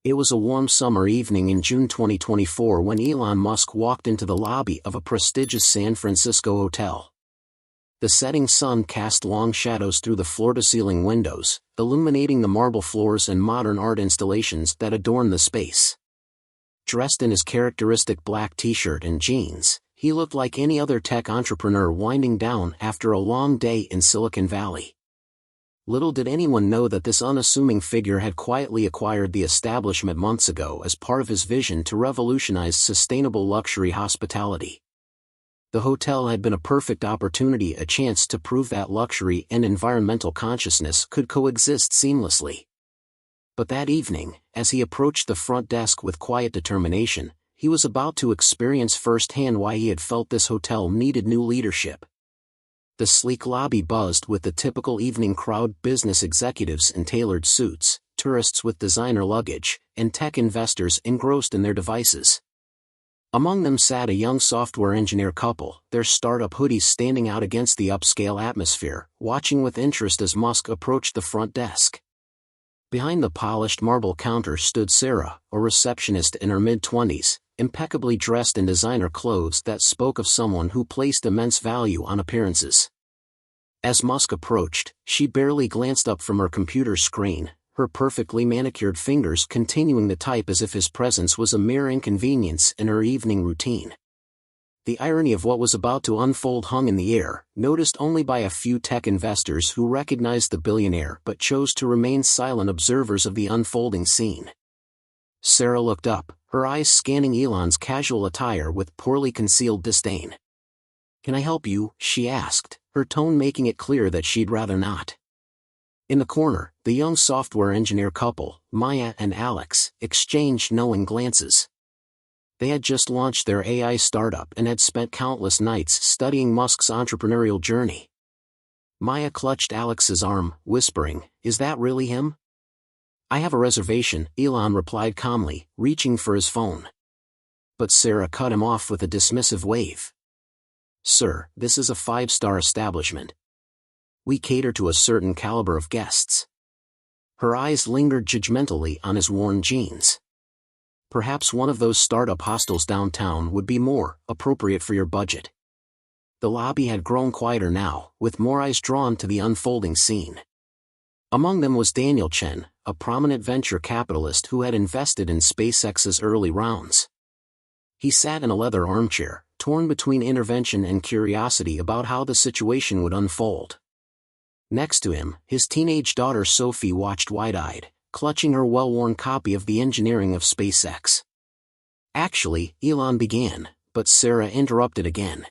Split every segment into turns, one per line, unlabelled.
It was a warm summer evening in June 2024 when Elon Musk walked into the lobby of a prestigious San Francisco hotel. The setting sun cast long shadows through the floor-to-ceiling windows, illuminating the marble floors and modern art installations that adorn the space. Dressed in his characteristic black t-shirt and jeans, he looked like any other tech entrepreneur winding down after a long day in Silicon Valley. Little did anyone know that this unassuming figure had quietly acquired the establishment months ago as part of his vision to revolutionize sustainable luxury hospitality. The hotel had been a perfect opportunity, a chance to prove that luxury and environmental consciousness could coexist seamlessly. But that evening, as he approached the front desk with quiet determination, he was about to experience firsthand why he had felt this hotel needed new leadership. The sleek lobby buzzed with the typical evening crowd: business executives in tailored suits, tourists with designer luggage, and tech investors engrossed in their devices. Among them sat a young software engineer couple, their startup hoodies standing out against the upscale atmosphere, watching with interest as Musk approached the front desk. Behind the polished marble counter stood Sarah, a receptionist in her mid-20s, impeccably dressed in designer clothes that spoke of someone who placed immense value on appearances. As Musk approached, she barely glanced up from her computer screen, her perfectly manicured fingers continuing to type as if his presence was a mere inconvenience in her evening routine. The irony of what was about to unfold hung in the air, noticed only by a few tech investors who recognized the billionaire but chose to remain silent observers of the unfolding scene. Sarah looked up, her eyes scanning Elon's casual attire with poorly concealed disdain. "Can I help you?" she asked, her tone making it clear that she'd rather not. In the corner, the young software engineer couple, Maya and Alex, exchanged knowing glances. They had just launched their AI startup and had spent countless nights studying Musk's entrepreneurial journey. Maya clutched Alex's arm, whispering, "Is that really him?" "I have a reservation," Elon replied calmly, reaching for his phone. But Sarah cut him off with a dismissive wave. "Sir, this is a 5-star establishment. We cater to a certain caliber of guests." Her eyes lingered judgmentally on his worn jeans. "Perhaps one of those startup hostels downtown would be more appropriate for your budget." The lobby had grown quieter now, with more eyes drawn to the unfolding scene. Among them was Daniel Chen, a prominent venture capitalist who had invested in SpaceX's early rounds. He sat in a leather armchair, torn between intervention and curiosity about how the situation would unfold. Next to him, his teenage daughter Sophie watched wide-eyed, clutching her well-worn copy of The Engineering of SpaceX. "Actually," Elon began, but Sarah interrupted again.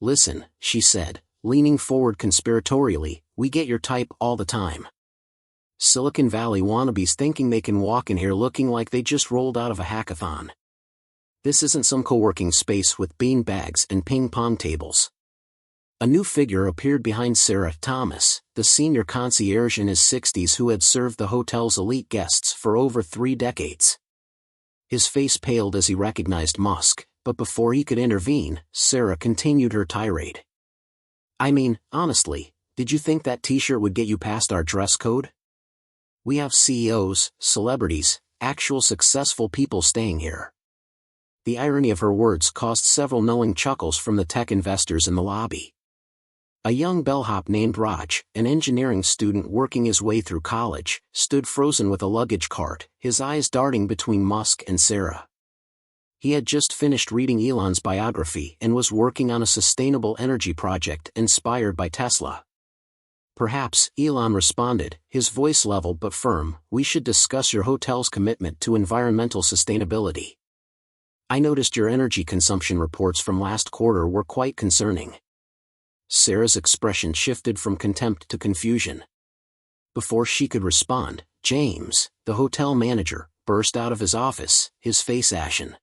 "Listen," she said, leaning forward conspiratorially, "we get your type all the time. Silicon Valley wannabes thinking they can walk in here looking like they just rolled out of a hackathon. This isn't some co-working space with bean bags and ping-pong tables." A new figure appeared behind Sarah: Thomas, the senior concierge in his 60s who had served the hotel's elite guests for over 3 decades. His face paled as he recognized Musk, but before he could intervene, Sarah continued her tirade. "I mean, honestly, did you think that t-shirt would get you past our dress code? We have CEOs, celebrities, actual successful people staying here." The irony of her words caused several knowing chuckles from the tech investors in the lobby. A young bellhop named Raj, an engineering student working his way through college, stood frozen with a luggage cart, his eyes darting between Musk and Sarah. He had just finished reading Elon's biography and was working on a sustainable energy project inspired by Tesla. "Perhaps," Elon responded, his voice level but firm, "we should discuss your hotel's commitment to environmental sustainability. I noticed your energy consumption reports from last quarter were quite concerning." Sarah's expression shifted from contempt to confusion. Before she could respond, James, the hotel manager, burst out of his office, his face ashen.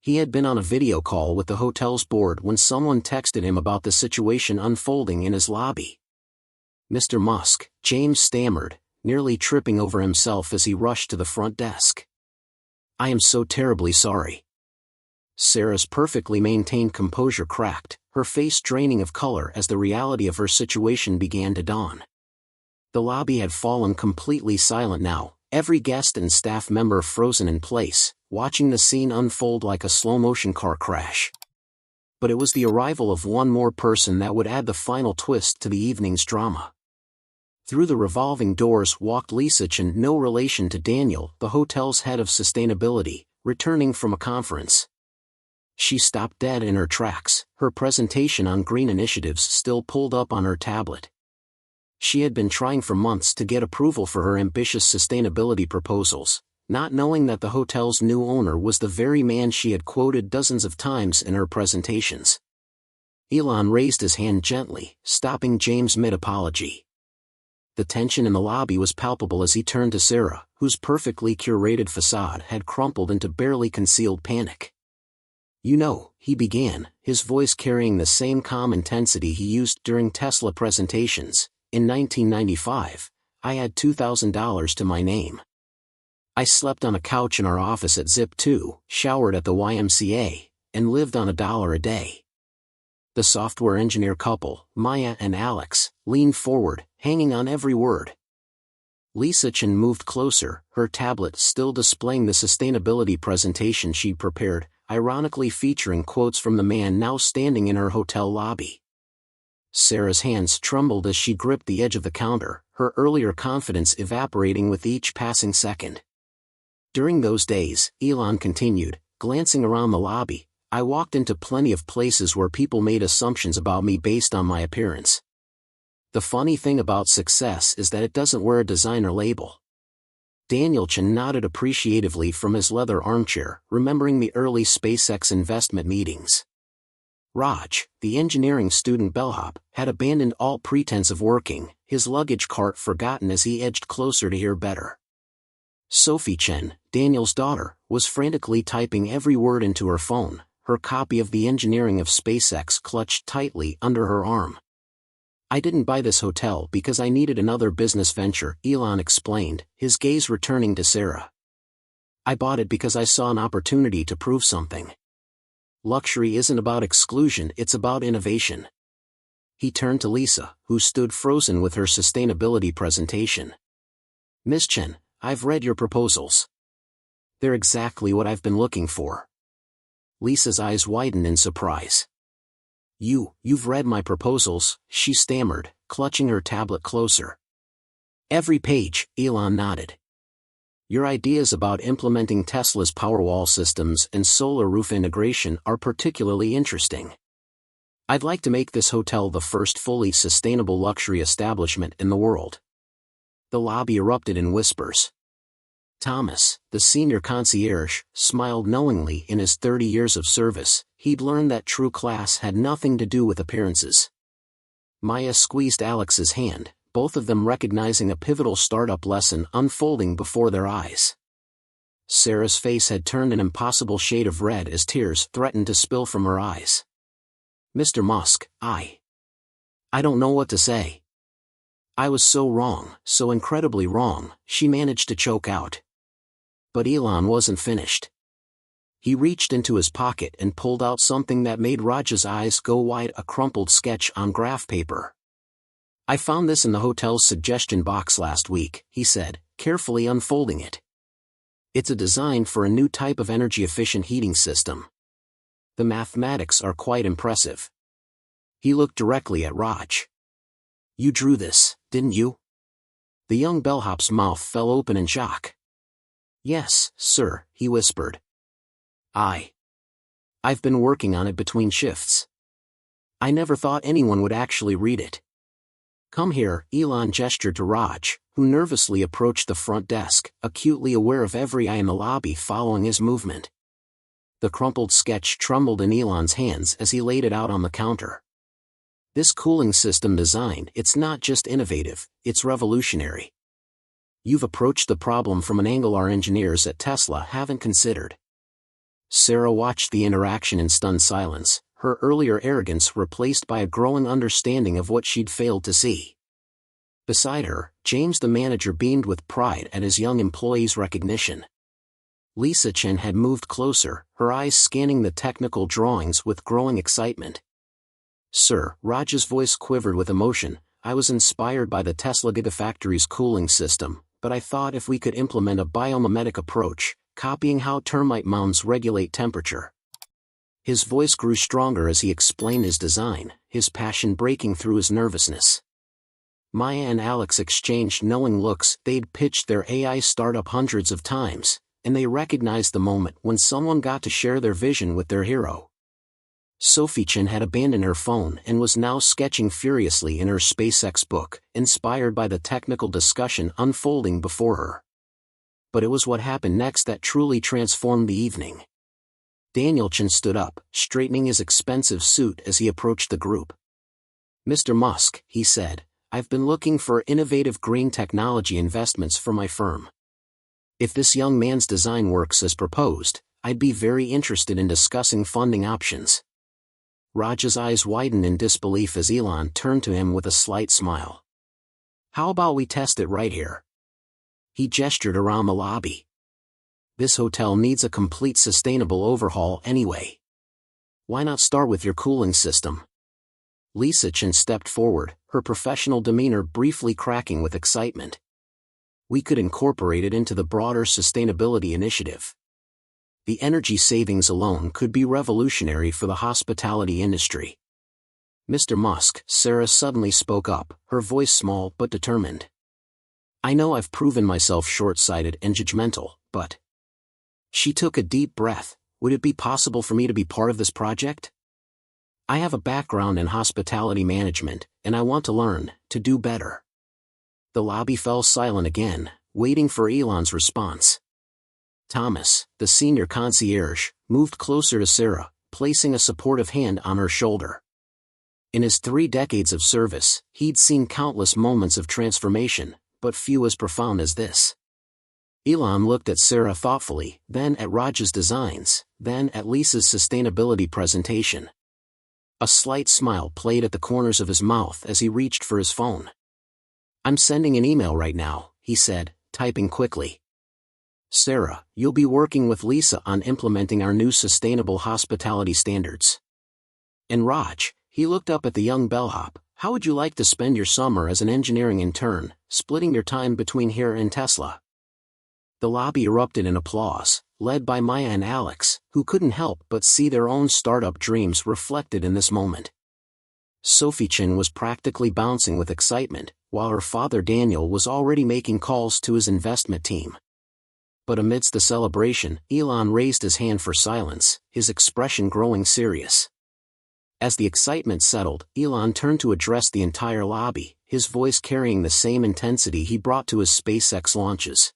He had been on a video call with the hotel's board when someone texted him about the situation unfolding in his lobby. "Mr. Musk," James stammered, nearly tripping over himself as he rushed to the front desk. "I am so terribly sorry." Sarah's perfectly maintained composure cracked, her face draining of color as the reality of her situation began to dawn. The lobby had fallen completely silent now, Every guest and staff member frozen in place, watching the scene unfold like a slow-motion car crash. But it was the arrival of one more person that would add the final twist to the evening's drama. Through the revolving doors walked Lisa Chen, no relation to Daniel, the hotel's head of sustainability, returning from a conference. She stopped dead in her tracks, her presentation on green initiatives still pulled up on her tablet. She had been trying for months to get approval for her ambitious sustainability proposals, not knowing that the hotel's new owner was the very man she had quoted dozens of times in her presentations. Elon raised his hand gently, stopping James mid-apology. The tension in the lobby was palpable as he turned to Sarah, whose perfectly curated facade had crumpled into barely concealed panic. "You know," he began, his voice carrying the same calm intensity he used during Tesla presentations, "in 1995, I had $2,000 to my name. I slept on a couch in our office at Zip2, showered at the YMCA, and lived on $1 a day." The software engineer couple, Maya and Alex, leaned forward, hanging on every word. Lisa Chen moved closer, her tablet still displaying the sustainability presentation she'd prepared, ironically featuring quotes from the man now standing in her hotel lobby. Sarah's hands trembled as she gripped the edge of the counter, her earlier confidence evaporating with each passing second. "During those days," Elon continued, glancing around the lobby, "I walked into plenty of places where people made assumptions about me based on my appearance. The funny thing about success is that it doesn't wear a designer label." Daniel Chen nodded appreciatively from his leather armchair, remembering the early SpaceX investment meetings. Raj, the engineering student bellhop, had abandoned all pretense of working, his luggage cart forgotten as he edged closer to hear better. Sophie Chen, Daniel's daughter, was frantically typing every word into her phone, her copy of The Engineering of SpaceX clutched tightly under her arm. "I didn't buy this hotel because I needed another business venture," Elon explained, his gaze returning to Sarah. "I bought it because I saw an opportunity to prove something. Luxury isn't about exclusion, it's about innovation." He turned to Lisa, who stood frozen with her sustainability presentation. "Miss Chen, I've read your proposals. They're exactly what I've been looking for." Lisa's eyes widened in surprise. You've read my proposals," she stammered, clutching her tablet closer. "Every page," Elon nodded. "Your ideas about implementing Tesla's Powerwall systems and solar roof integration are particularly interesting. I'd like to make this hotel the first fully sustainable luxury establishment in the world." The lobby erupted in whispers. Thomas, the senior concierge, smiled knowingly. In his 30 years of service, he'd learned that true class had nothing to do with appearances. Maya squeezed Alex's hand, both of them recognizing a pivotal startup lesson unfolding before their eyes. Sarah's face had turned an impossible shade of red as tears threatened to spill from her eyes. "Mr. Musk, I don't know what to say. I was so wrong, so incredibly wrong," she managed to choke out. But Elon wasn't finished. He reached into his pocket and pulled out something that made Raj's eyes go wide, a crumpled sketch on graph paper. "I found this in the hotel's suggestion box last week," he said, carefully unfolding it. "It's a design for a new type of energy-efficient heating system. The mathematics are quite impressive." He looked directly at Raj. "You drew this, didn't you?" The young bellhop's mouth fell open in shock. "Yes, sir," he whispered. I've been working on it between shifts. I never thought anyone would actually read it." "Come here," Elon gestured to Raj, who nervously approached the front desk, acutely aware of every eye in the lobby following his movement. The crumpled sketch trembled in Elon's hands as he laid it out on the counter. "This cooling system design, it's not just innovative, it's revolutionary. You've approached the problem from an angle our engineers at Tesla haven't considered." Sarah watched the interaction in stunned silence, her earlier arrogance replaced by a growing understanding of what she'd failed to see. Beside her, James the manager beamed with pride at his young employee's recognition. Lisa Chen had moved closer, her eyes scanning the technical drawings with growing excitement. "Sir," Raj's voice quivered with emotion, "I was inspired by the Tesla Gigafactory's cooling system, but I thought if we could implement a biomimetic approach, copying how termite mounds regulate temperature. His voice grew stronger as he explained his design, his passion breaking through his nervousness. Maya and Alex exchanged knowing looks. They'd pitched their AI startup hundreds of times, and they recognized the moment when someone got to share their vision with their hero. Sophie Chen had abandoned her phone and was now sketching furiously in her SpaceX book, inspired by the technical discussion unfolding before her. But it was what happened next that truly transformed the evening. Daniel Chen stood up, straightening his expensive suit as he approached the group. "Mr. Musk," he said, "I've been looking for innovative green technology investments for my firm. If this young man's design works as proposed, I'd be very interested in discussing funding options." Raj's eyes widened in disbelief as Elon turned to him with a slight smile. "How about we test it right here?" He gestured around the lobby. "This hotel needs a complete sustainable overhaul anyway. Why not start with your cooling system?" Lisa Chen stepped forward, her professional demeanor briefly cracking with excitement. "We could incorporate it into the broader sustainability initiative. The energy savings alone could be revolutionary for the hospitality industry." "Mr. Musk," Sarah suddenly spoke up, her voice small but determined. "I know I've proven myself short-sighted and judgmental, but..." She took a deep breath. "Would it be possible for me to be part of this project? I have a background in hospitality management, and I want to learn, to do better." The lobby fell silent again, waiting for Elon's response. Thomas, the senior concierge, moved closer to Sarah, placing a supportive hand on her shoulder. In his 3 decades of service, he'd seen countless moments of transformation, but few as profound as this. Elon looked at Sarah thoughtfully, then at Raj's designs, then at Lisa's sustainability presentation. A slight smile played at the corners of his mouth as he reached for his phone. "I'm sending an email right now," he said, typing quickly. "Sarah, you'll be working with Lisa on implementing our new sustainable hospitality standards. And Raj," he looked up at the young bellhop, "how would you like to spend your summer as an engineering intern, splitting your time between here and Tesla?" The lobby erupted in applause, led by Maya and Alex, who couldn't help but see their own startup dreams reflected in this moment. Sophie Chen was practically bouncing with excitement, while her father Daniel was already making calls to his investment team. But amidst the celebration, Elon raised his hand for silence, his expression growing serious. As the excitement settled, Elon turned to address the entire lobby, his voice carrying the same intensity he brought to his SpaceX launches.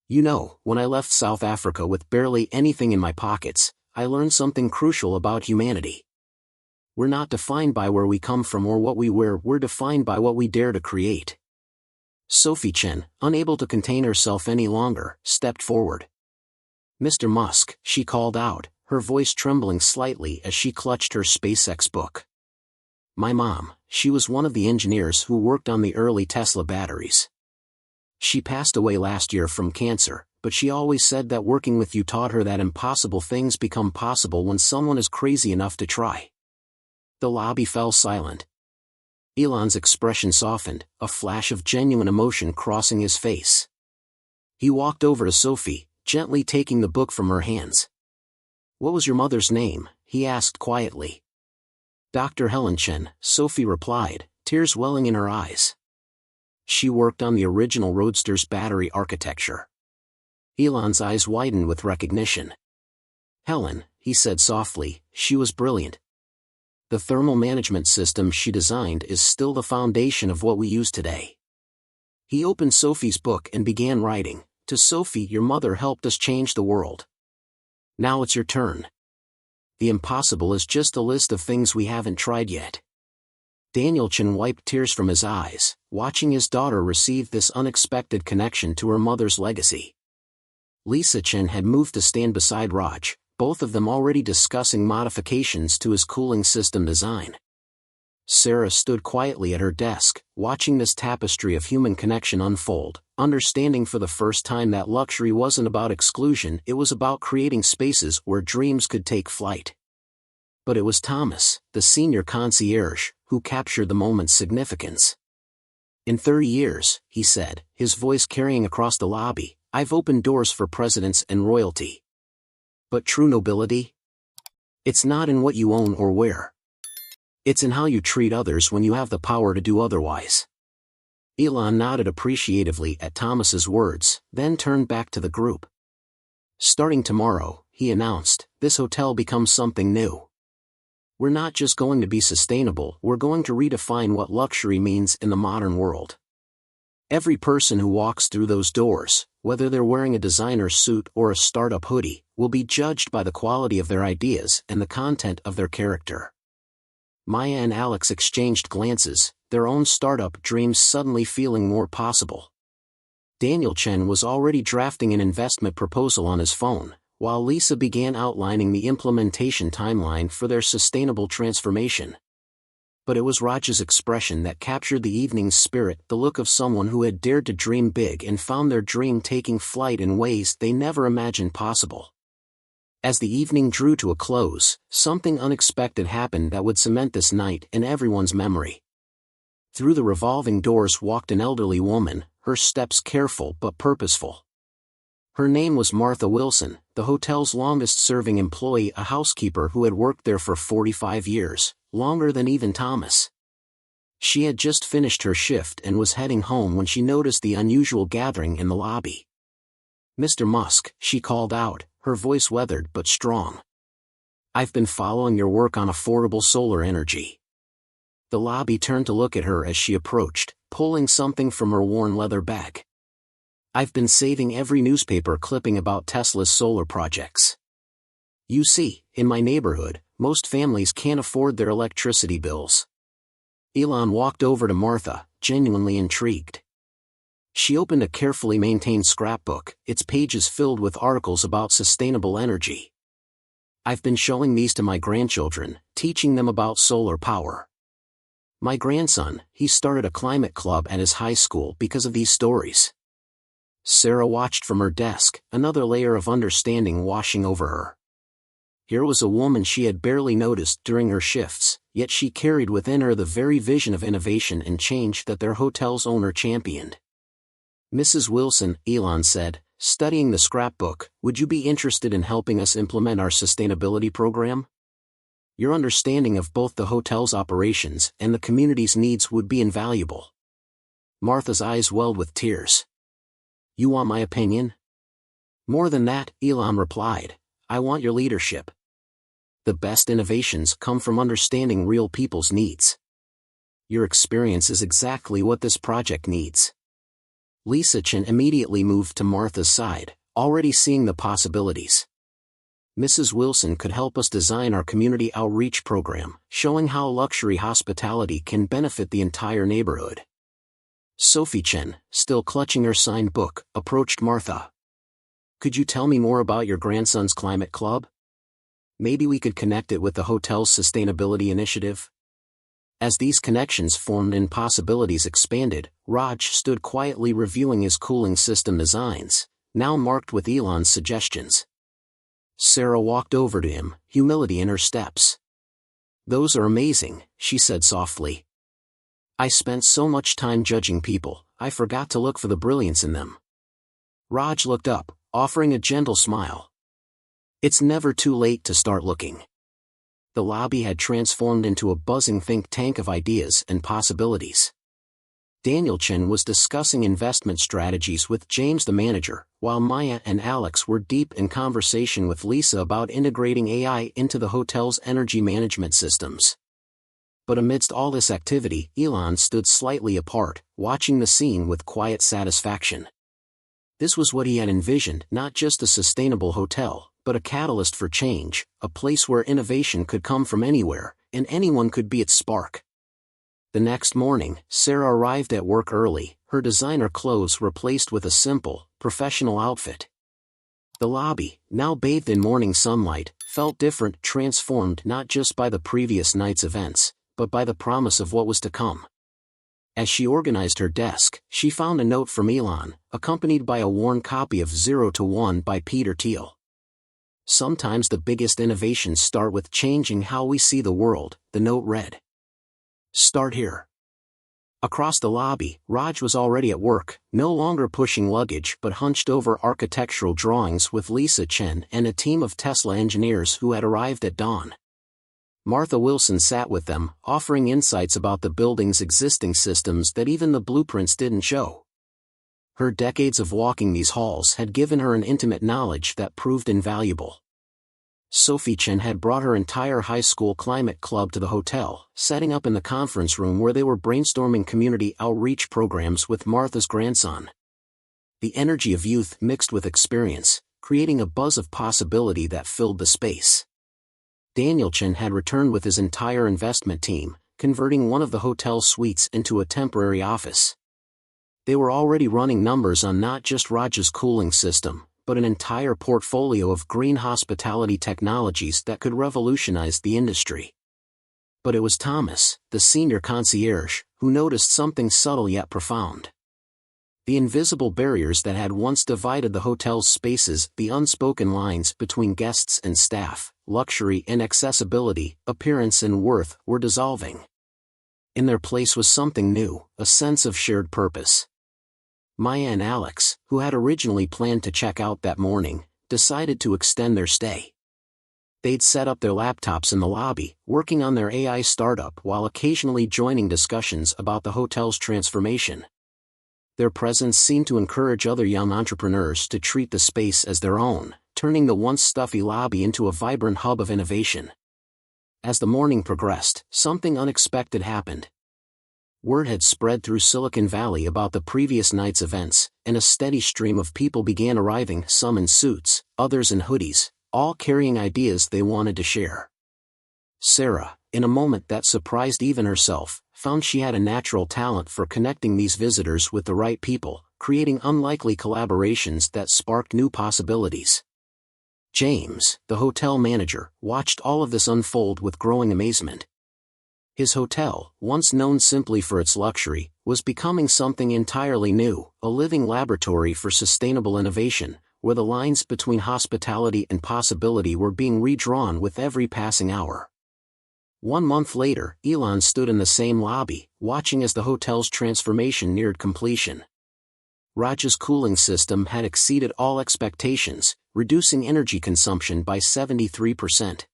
"You know, when I left South Africa with barely anything in my pockets, I learned something crucial about humanity. We're not defined by where we come from or what we wear, we're defined by what we dare to create." Sophie Chen, unable to contain herself any longer, stepped forward. "Mr. Musk," she called out, her voice trembling slightly as she clutched her SpaceX book. "My mom, she was one of the engineers who worked on the early Tesla batteries. She passed away last year from cancer, but she always said that working with you taught her that impossible things become possible when someone is crazy enough to try." The lobby fell silent. Elon's expression softened, a flash of genuine emotion crossing his face. He walked over to Sophie, gently taking the book from her hands. "What was your mother's name?" he asked quietly. "Dr. Helen Chen," Sophie replied, tears welling in her eyes. "She worked on the original Roadster's battery architecture." Elon's eyes widened with recognition. "Helen," he said softly, "she was brilliant. The thermal management system she designed is still the foundation of what we use today." He opened Sophie's book and began writing, "To Sophie, your mother helped us change the world. Now it's your turn. The impossible is just a list of things we haven't tried yet." Daniel Chen wiped tears from his eyes, watching his daughter receive this unexpected connection to her mother's legacy. Lisa Chen had moved to stand beside Raj, both of them already discussing modifications to his cooling system design. Sarah stood quietly at her desk, watching this tapestry of human connection unfold, understanding for the first time that luxury wasn't about exclusion, it was about creating spaces where dreams could take flight. But it was Thomas, the senior concierge, who captured the moment's significance. In 30 years, he said, his voice carrying across the lobby, I've opened doors for presidents and royalty. But true nobility? It's not in what you own or wear. It's in how you treat others when you have the power to do otherwise. Elon nodded appreciatively at Thomas's words, then turned back to the group. Starting tomorrow, he announced, this hotel becomes something new. We're not just going to be sustainable, we're going to redefine what luxury means in the modern world. Every person who walks through those doors, whether they're wearing a designer suit or a startup hoodie, will be judged by the quality of their ideas and the content of their character. Maya and Alex exchanged glances, their own startup dreams suddenly feeling more possible. Daniel Chen was already drafting an investment proposal on his phone, while Lisa began outlining the implementation timeline for their sustainable transformation. But it was Raj's expression that captured the evening's spirit, the look of someone who had dared to dream big and found their dream taking flight in ways they never imagined possible. As the evening drew to a close, something unexpected happened that would cement this night in everyone's memory. Through the revolving doors walked an elderly woman, her steps careful but purposeful. Her name was Martha Wilson, the hotel's longest-serving employee, a housekeeper who had worked there for 45 years, longer than even Thomas. She had just finished her shift and was heading home when she noticed the unusual gathering in the lobby. "Mr. Musk," she called out, her voice weathered but strong. "I've been following your work on affordable solar energy." The lobby turned to look at her as she approached, pulling something from her worn leather bag. "I've been saving every newspaper clipping about Tesla's solar projects. You see, in my neighborhood, most families can't afford their electricity bills." Elon walked over to Martha, genuinely intrigued. She opened a carefully maintained scrapbook, its pages filled with articles about sustainable energy. "I've been showing these to my grandchildren, teaching them about solar power. My grandson, he started a climate club at his high school because of these stories." Sarah watched from her desk, another layer of understanding washing over her. Here was a woman she had barely noticed during her shifts, yet she carried within her the very vision of innovation and change that their hotel's owner championed. "Mrs. Wilson," Elon said, studying the scrapbook, "would you be interested in helping us implement our sustainability program? Your understanding of both the hotel's operations and the community's needs would be invaluable." Martha's eyes welled with tears. "You want my opinion?" "More than that," Elon replied, "I want your leadership. The best innovations come from understanding real people's needs. Your experience is exactly what this project needs." Lisa Chen immediately moved to Martha's side, already seeing the possibilities. "Mrs. Wilson could help us design our community outreach program, showing how luxury hospitality can benefit the entire neighborhood." Sophie Chen, still clutching her signed book, approached Martha. "Could you tell me more about your grandson's climate club? Maybe we could connect it with the hotel's sustainability initiative." As these connections formed and possibilities expanded, Raj stood quietly reviewing his cooling system designs, now marked with Elon's suggestions. Sarah walked over to him, humility in her steps. "Those are amazing," she said softly. "I spent so much time judging people, I forgot to look for the brilliance in them." Raj looked up, offering a gentle smile. "It's never too late to start looking." The lobby had transformed into a buzzing think tank of ideas and possibilities. Daniel Chen was discussing investment strategies with James the manager, while Maya and Alex were deep in conversation with Lisa about integrating AI into the hotel's energy management systems. But amidst all this activity, Elon stood slightly apart, watching the scene with quiet satisfaction. This was what he had envisioned, not just a sustainable hotel, but a catalyst for change, a place where innovation could come from anywhere, and anyone could be its spark. The next morning, Sarah arrived at work early, her designer clothes replaced with a simple, professional outfit. The lobby, now bathed in morning sunlight, felt different, transformed not just by the previous night's events, but by the promise of what was to come. As she organized her desk, she found a note from Elon, accompanied by a worn copy of 0 to 1 by Peter Thiel. "Sometimes the biggest innovations start with changing how we see the world," the note read. "Start here. Across the lobby, Raj was already at work, no longer pushing luggage but hunched over architectural drawings with Lisa Chen and a team of Tesla engineers who had arrived at dawn. Martha Wilson sat with them, offering insights about the building's existing systems that even the blueprints didn't show. Her decades of walking these halls had given her an intimate knowledge that proved invaluable. Sophie Chen had brought her entire high school climate club to the hotel, setting up in the conference room where they were brainstorming community outreach programs with Martha's grandson. The energy of youth mixed with experience, creating a buzz of possibility that filled the space. Daniel Chen had returned with his entire investment team, converting one of the hotel suites into a temporary office. They were already running numbers on not just Raj's cooling system, but an entire portfolio of green hospitality technologies that could revolutionize the industry. But it was Thomas, the senior concierge, who noticed something subtle yet profound. The invisible barriers that had once divided the hotel's spaces, the unspoken lines between guests and staff, luxury and accessibility, appearance and worth, were dissolving. In their place was something new, a sense of shared purpose. Maya and Alex, who had originally planned to check out that morning, decided to extend their stay. They'd set up their laptops in the lobby, working on their AI startup while occasionally joining discussions about the hotel's transformation. Their presence seemed to encourage other young entrepreneurs to treat the space as their own, turning the once stuffy lobby into a vibrant hub of innovation. As the morning progressed, something unexpected happened. Word had spread through Silicon Valley about the previous night's events, and a steady stream of people began arriving, some in suits, others in hoodies, all carrying ideas they wanted to share. Sarah, in a moment that surprised even herself, found she had a natural talent for connecting these visitors with the right people, creating unlikely collaborations that sparked new possibilities. James, the hotel manager, watched all of this unfold with growing amazement. His hotel, once known simply for its luxury, was becoming something entirely new, a living laboratory for sustainable innovation, where the lines between hospitality and possibility were being redrawn with every passing hour. 1 month later, Elon stood in the same lobby, watching as the hotel's transformation neared completion. Raj's cooling system had exceeded all expectations, reducing energy consumption by 73%.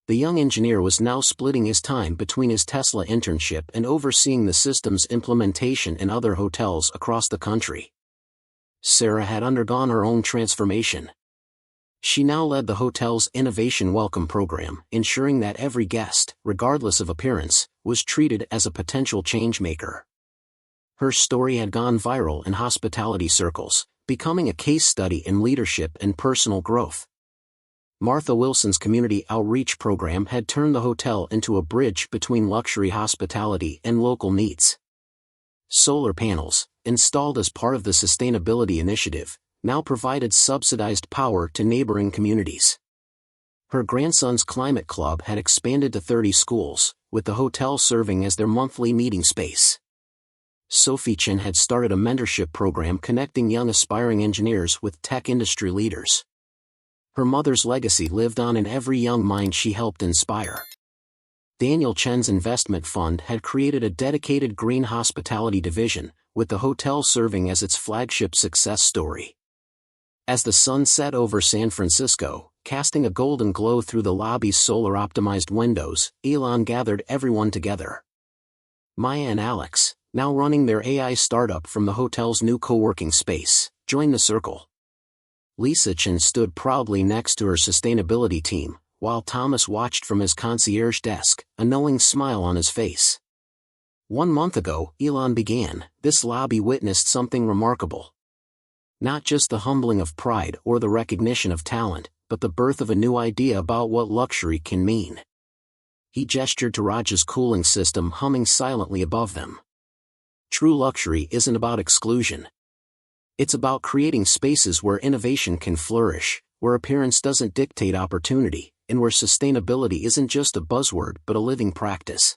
The young engineer was now splitting his time between his Tesla internship and overseeing the system's implementation in other hotels across the country. Sarah had undergone her own transformation. She now led the hotel's Innovation Welcome program, ensuring that every guest, regardless of appearance, was treated as a potential changemaker. Her story had gone viral in hospitality circles, becoming a case study in leadership and personal growth. Martha Wilson's community outreach program had turned the hotel into a bridge between luxury hospitality and local needs. Solar panels, installed as part of the sustainability initiative, now provided subsidized power to neighboring communities. Her grandson's climate club had expanded to 30 schools, with the hotel serving as their monthly meeting space. Sophie Chen had started a mentorship program connecting young aspiring engineers with tech industry leaders. Her mother's legacy lived on in every young mind she helped inspire. Daniel Chen's investment fund had created a dedicated green hospitality division, with the hotel serving as its flagship success story. As the sun set over San Francisco, casting a golden glow through the lobby's solar-optimized windows, Elon gathered everyone together. Maya and Alex, now running their AI startup from the hotel's new co-working space, joined the circle. Lisa Chen stood proudly next to her sustainability team, while Thomas watched from his concierge desk, a knowing smile on his face. 1 month ago, Elon began, this lobby witnessed something remarkable. Not just the humbling of pride or the recognition of talent, but the birth of a new idea about what luxury can mean. He gestured to Raj's cooling system humming silently above them. True luxury isn't about exclusion. It's about creating spaces where innovation can flourish, where appearance doesn't dictate opportunity, and where sustainability isn't just a buzzword but a living practice.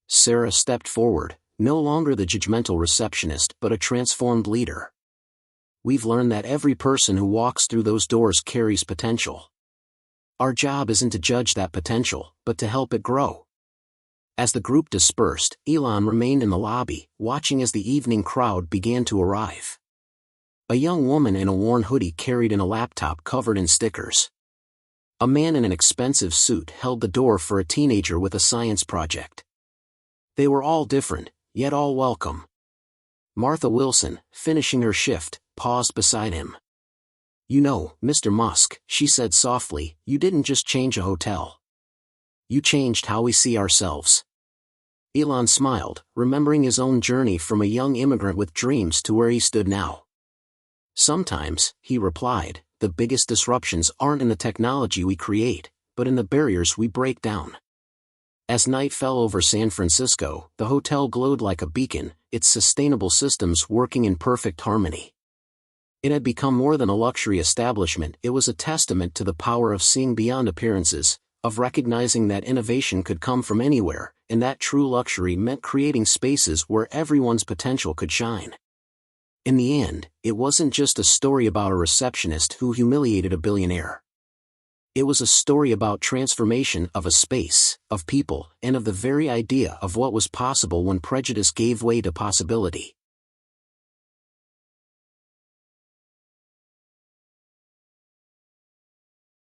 Sarah stepped forward, no longer the judgmental receptionist but a transformed leader. We've learned that every person who walks through those doors carries potential. Our job isn't to judge that potential, but to help it grow. As the group dispersed, Elon remained in the lobby, watching as the evening crowd began to arrive. A young woman in a worn hoodie carried in a laptop covered in stickers. A man in an expensive suit held the door for a teenager with a science project. They were all different, yet all welcome. Martha Wilson, finishing her shift, paused beside him. "You know, Mr. Musk," she said softly, "you didn't just change a hotel. You changed how we see ourselves." Elon smiled, remembering his own journey from a young immigrant with dreams to where he stood now. "Sometimes," he replied, "the biggest disruptions aren't in the technology we create, but in the barriers we break down." As night fell over San Francisco, the hotel glowed like a beacon, its sustainable systems working in perfect harmony. It had become more than a luxury establishment. It was a testament to the power of seeing beyond appearances, of recognizing that innovation could come from anywhere, and that true luxury meant creating spaces where everyone's potential could shine. In the end, it wasn't just a story about a receptionist who humiliated a billionaire. It was a story about transformation of a space, of people, and of the very idea of what was possible when prejudice gave way to possibility.